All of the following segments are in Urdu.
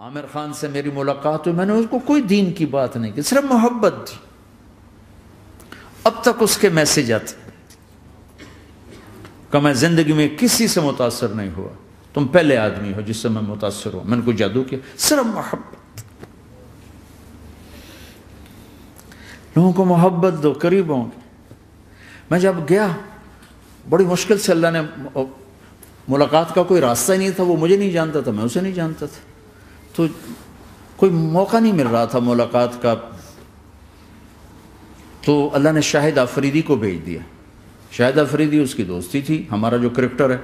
عامر خان سے میری ملاقات ہوئی، میں نے اس کو کوئی دین کی بات نہیں کی، صرف محبت تھی۔ اب تک اس کے میسج آتے کہ میں زندگی میں کسی سے متاثر نہیں ہوا، تم پہلے آدمی ہو جس سے میں متاثر ہوں، میں نے کوئی جادو کیا، صرف محبت۔ لوگوں کو محبت دو، قریب ہوں۔ میں جب گیا بڑی مشکل سے اللہ نے، ملاقات کا کوئی راستہ ہی نہیں تھا، وہ مجھے نہیں جانتا تھا، میں اسے نہیں جانتا تھا، تو کوئی موقع نہیں مل رہا تھا ملاقات کا۔ تو اللہ نے شاہد آفریدی کو بھیج دیا۔ شاہد آفریدی اس کی دوستی تھی، ہمارا جو کرکٹر ہے۔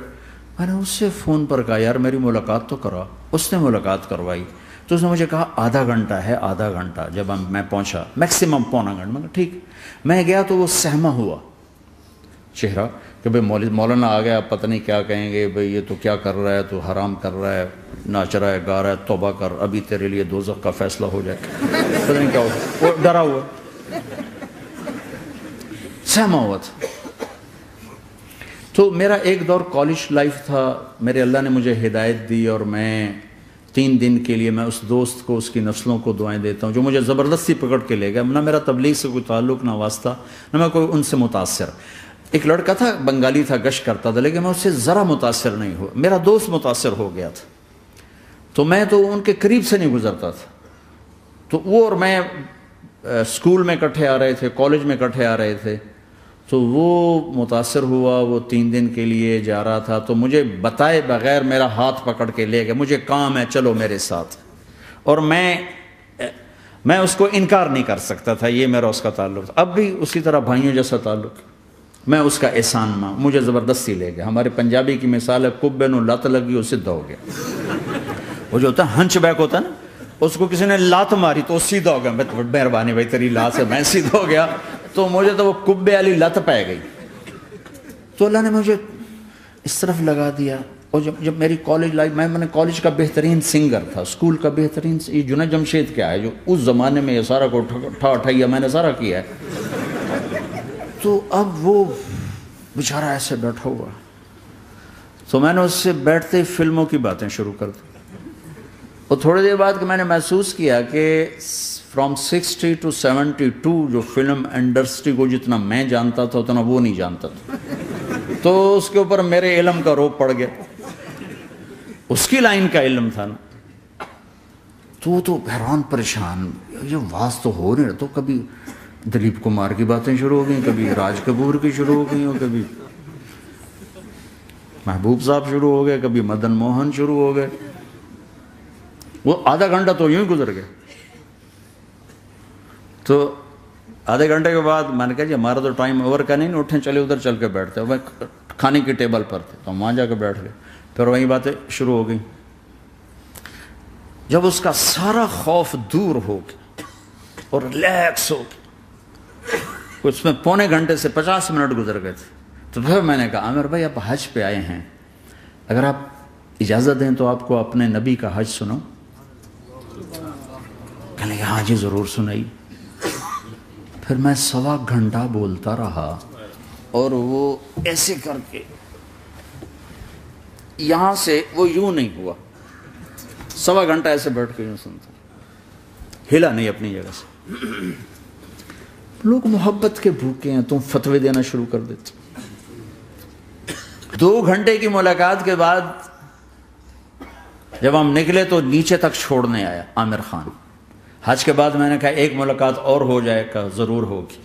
میں نے اس سے فون پر کہا یار میری ملاقات تو کرا، اس نے ملاقات کروائی۔ تو اس نے مجھے کہا آدھا گھنٹہ ہے، آدھا گھنٹہ۔ جب میں پہنچا میکسیمم پونا گھنٹہ، میں کہا ٹھیک۔ میں گیا تو وہ سہما ہوا چہرہ کہ بھئی مولانا آ گیا، پتہ نہیں کیا کہیں گے، بھئی یہ تو کیا کر رہا ہے، تو حرام کر رہا ہے، ناچ رہا ہے، گا رہا ہے، توبہ کر، ابھی تیرے لیے دوزخ کا فیصلہ ہو جائے، پتہ نہیں کیا ہو، وہ ڈرا ہوا سہما ہوا تھا۔ تو میرا ایک دور کالج لائف تھا، میرے اللہ نے مجھے ہدایت دی، اور میں 3 دن کے لیے میں اس دوست کو، اس کی نسلوں کو دعائیں دیتا ہوں جو مجھے زبردستی پکڑ کے لے گیا۔ نہ میرا تبلیغ سے کوئی تعلق، نہ واسطہ، نہ میں کوئی ان سے متاثر۔ ایک لڑکا تھا، بنگالی تھا، گشت کرتا تھا، لیکن میں اس سے ذرا متاثر نہیں ہوا۔ میرا دوست متاثر ہو گیا تھا، تو میں تو ان کے قریب سے نہیں گزرتا تھا۔ تو وہ اور میں اسکول میں اکٹھے آ رہے تھے، کالج میں اکٹھے آ رہے تھے، تو وہ متاثر ہوا، وہ 3 دن کے لیے جا رہا تھا، تو مجھے بتائے بغیر میرا ہاتھ پکڑ کے لے گیا، مجھے کام ہے چلو میرے ساتھ۔ اور میں اس کو انکار نہیں کر سکتا تھا، یہ میرا اس کا تعلق تھا۔ اب بھی اسی طرح بھائیوں جیسا تعلق، میں اس کا احسان ماں، مجھے زبردستی لے گیا۔ ہمارے پنجابی کی مثال ہے، کبے نو لت لگی وہ سیدھا ہو گیا۔ وہ جو ہوتا ہے ہنچ بیک ہوتا ہے نا، اس کو کسی نے لات ماری تو سیدھا ہو گیا۔ مہربانی بھائی تیری لات سے میں سیدھا ہو گیا، تو مجھے تو وہ کبے والی لت پہ گئی۔ تو اللہ نے مجھے اس طرف لگا دیا۔ اور جب میری کالج لائف، میں نے کالج کا بہترین سنگر تھا، اسکول کا بہترین، یہ جنید جمشید کیا ہے جو اس زمانے میں یہ سارا کو ٹھا میں نے سارا کیا ہے۔ تو اب وہ بیچارہ ایسے بیٹھا ہوا، تو میں نے اس سے بیٹھتے فلموں کی باتیں شروع کر دی۔ اور تھوڑی دیر بعد کہ میں نے محسوس کیا کہ فرام 60 to 72 جو فلم انڈسٹری کو جتنا میں جانتا تھا اتنا وہ نہیں جانتا تھا۔ تو اس کے اوپر میرے علم کا روپ پڑ گیا، اس کی لائن کا علم تھا نا۔ تو وہ تو حیران پریشان، یہ واز تو ہو نہیں رہا، تو کبھی دلیپ کمار کی باتیں شروع ہو گئیں، کبھی راج کپور کی شروع ہو گئیں، اور کبھی محبوب صاحب شروع ہو گئے، کبھی مدن موہن شروع ہو گئے۔ وہ آدھا گھنٹہ تو یوں ہی گزر گیا۔ تو آدھے گھنٹے کے بعد میں نے کہا جی ہمارا تو ٹائم اوور کا نہیں، اٹھیں چلے ادھر چل کے بیٹھتے، وہ کھانے کی ٹیبل پر تھے تو ہم وہاں جا کے بیٹھ گئے۔ پھر وہیں باتیں شروع ہو گئیں۔ جب اس کا سارا خوف دور ہو گیا اور ریلیکس ہو گیا، اس میں پونے گھنٹے سے 50 منٹ گزر گئے تھے، تو پھر میں نے کہا عامر بھائی آپ حج پہ آئے ہیں، اگر آپ اجازت دیں تو آپ کو اپنے نبی کا حج سناؤں؟ کہنے لگے ہاں جی ضرور سنائی۔ پھر میں 1.25 گھنٹہ بولتا رہا، اور وہ ایسے کر کے یہاں سے وہ یوں نہیں ہوا، 1.25 گھنٹہ ایسے بیٹھ کے یوں سنتا، ہلا نہیں اپنی جگہ سے۔ لوگ محبت کے بھوکے ہیں، تم فتوے دینا شروع کر دیتے۔ 2 گھنٹے کی ملاقات کے بعد جب ہم نکلے تو نیچے تک چھوڑنے آیا عامر خان۔ حج کے بعد میں نے کہا ایک ملاقات اور ہو جائے گا، ضرور ہوگی۔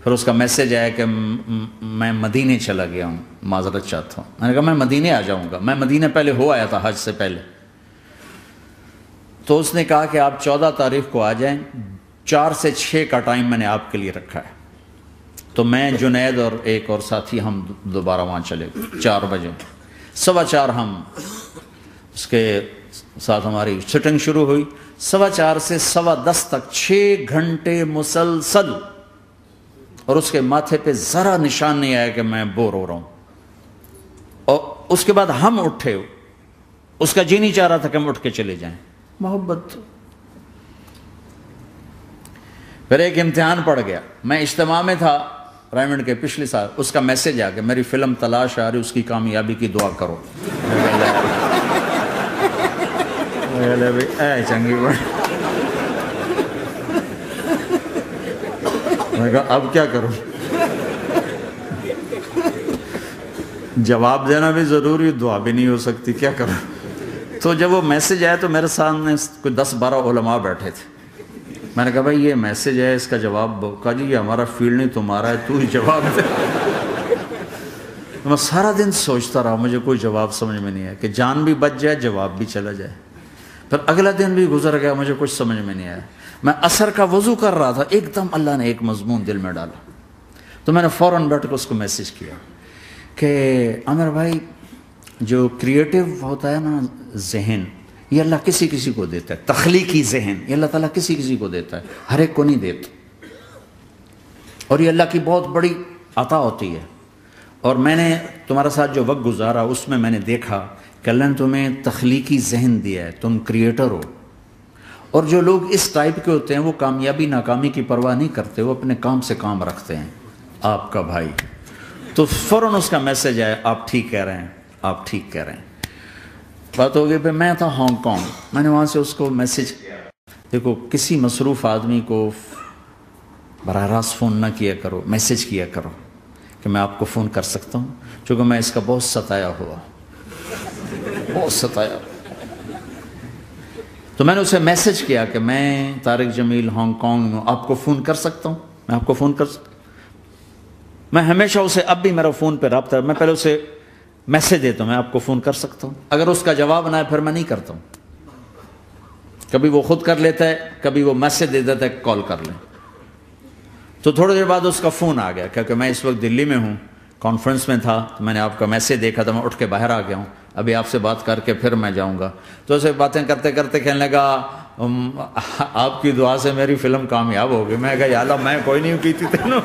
پھر اس کا میسج آیا کہ میں مدینے چلا گیا ہوں، معذرت چاہتا ہوں۔ میں نے کہا میں مدینے آ جاؤں گا، میں مدینے پہلے ہو آیا تھا حج سے پہلے۔ تو اس نے کہا کہ آپ 14 تاریخ کو آ جائیں، 4 سے 6 کا ٹائم میں نے آپ کے لیے رکھا ہے۔ تو میں جنید اور ایک اور ساتھی ہم دوبارہ وہاں چلے گئے 4 بجے، 4:15 ہم اس کے ساتھ ہماری سٹنگ شروع ہوئی، 4:15 سے 10:15 تک 6 گھنٹے مسلسل، اور اس کے ماتھے پہ ذرا نشان نہیں آیا کہ میں بور ہو رہا ہوں۔ اور اس کے بعد ہم اٹھے، اس کا جی نہیں چاہ رہا تھا کہ ہم اٹھ کے چلے جائیں، محبت۔ پھر ایک امتحان پڑ گیا، میں اجتماع میں تھا رائمنڈ کے پچھلے سال، اس کا میسج آ گیا میری فلم تلاش آ رہی، اس کی کامیابی کی دعا کرو۔ اے چنگی بڑی میں کہا اب کیا کروں؟ جواب دینا بھی ضروری، دعا بھی نہیں ہو سکتی، کیا کروں؟ تو جب وہ میسج آیا تو میرے سامنے کوئی 10-12 علماء بیٹھے تھے. میں نے کہا بھائی یہ میسج ہے، اس کا جواب دو. کہا جی یہ ہمارا فیلڈ نہیں تمہارا ہے، تو ہی جواب دے. میں سارا دن سوچتا رہا، مجھے کوئی جواب سمجھ میں نہیں آیا کہ جان بھی بچ جائے، جواب بھی چلا جائے. پھر اگلا دن بھی گزر گیا، مجھے کچھ سمجھ میں نہیں آیا. میں عصر کا وضو کر رہا تھا، ایک دم اللہ نے ایک مضمون دل میں ڈالا. تو میں نے فوراً بیٹھ کے اس کو میسج کیا کہ عامر بھائی جو کریٹو ہوتا ہے نا ذہن، یہ اللہ کسی کسی کو دیتا ہے. تخلیقی ذہن یہ اللہ تعالیٰ کسی کسی کو دیتا ہے، ہر ایک کو نہیں دیتا. اور یہ اللہ کی بہت بڑی عطا ہوتی ہے. اور میں نے تمہارے ساتھ جو وقت گزارا اس میں نے دیکھا کہ اللہ نے تمہیں تخلیقی ذہن دیا ہے، تم کریٹر ہو. اور جو لوگ اس ٹائپ کے ہوتے ہیں وہ کامیابی ناکامی کی پرواہ نہیں کرتے، وہ اپنے کام سے کام رکھتے ہیں. آپ کا بھائی تو فوراً اس کا میسج آیا، آپ ٹھیک کہہ رہے ہیں، آپ ٹھیک کہہ رہے ہیں. بات ہو گئی. پھر میں تھا ہانگ کانگ، میں نے وہاں سے اس کو میسج کیا. دیکھو کسی مصروف آدمی کو براہ راست فون نہ کیا کرو، میسج کیا کرو کہ میں آپ کو فون کر سکتا ہوں، چونکہ میں اس کا بہت ستایا ہوا، بہت ستایا. تو میں نے اسے میسج کیا کہ میں طارق جمیل ہانگ کانگ میں آپ کو فون کر سکتا ہوں، میں آپ کو فون کر سکتا ہوں. میں ہمیشہ اسے، اب بھی میرا فون پہ رابطہ ہے، میں پہلے اسے میسج دیتا ہوں میں آپ کو فون کر سکتا ہوں. اگر اس کا جواب نہ ہے پھر میں نہیں کرتا ہوں. کبھی وہ خود کر لیتا ہے، کبھی وہ میسج دے دیتا ہے کال کر لیں. تو تھوڑی دیر بعد اس کا فون آ گیا کیونکہ میں اس وقت دلی میں ہوں، کانفرنس میں تھا. تو میں نے آپ کا میسج دیکھا تھا، میں اٹھ کے باہر آ گیا ہوں، ابھی آپ سے بات کر کے پھر میں جاؤں گا. تو اسے باتیں کرتے کرتے کہنے لگا آپ کی دعا سے میری فلم کامیاب ہو گئی. میں کہا یا اللہ میں کوئی نہیں کی تھی تینوں.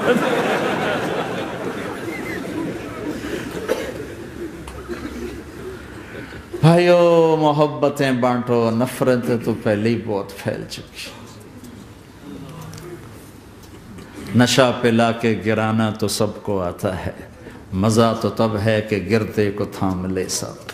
بھائیو محبتیں بانٹو، نفرتیں تو پہلے ہی بہت پھیل چکی. نشہ پلا کے گرانا تو سب کو آتا ہے، مزہ تو تب ہے کہ گرتے کو تھام لے سب.